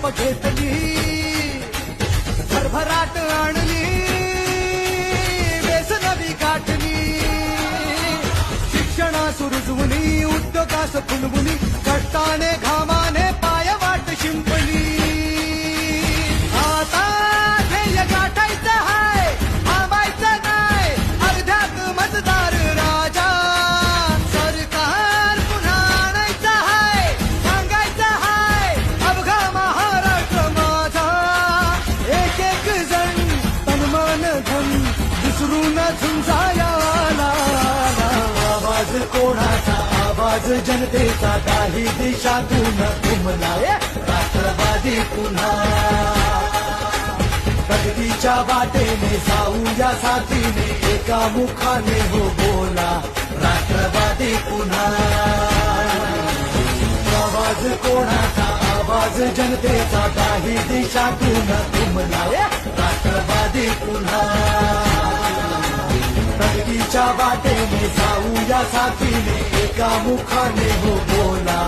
धाप घेतली, भरभराट आणली, वेस नवी गाठली, शिक्षणास रुजवुनी, उद्योगास फुलवुनी, कष्टाने घामाने पायवाट शिंपली. आता ध्येय गाठायचं हाय, थांबायचं नाही, अर्ध्यात मतदार राजा. सरकार पुन्हा आणायचं हाय, सांगायचं हाय, अवघा महाराष्ट्र माझा. एक एक जण तनमन धन विसरून झुंजायाला. आवाज कोणाचा, आवाज जनतेचा, काही दिशातून घुमला राष्ट्रवादी पुन्हा. प्रगतीच्या वाटेने जाऊया साथीने, एका मुखाने हो बोला राष्ट्रवादी पुन्हा. आवाज कोणाचा, आवाज जनतेचा, काही दिशातून घुमला राष्ट्रवादी पुन्हा. प्रगतीच्या वाटेने जाऊया साथीने, एका मुखाने हो बोला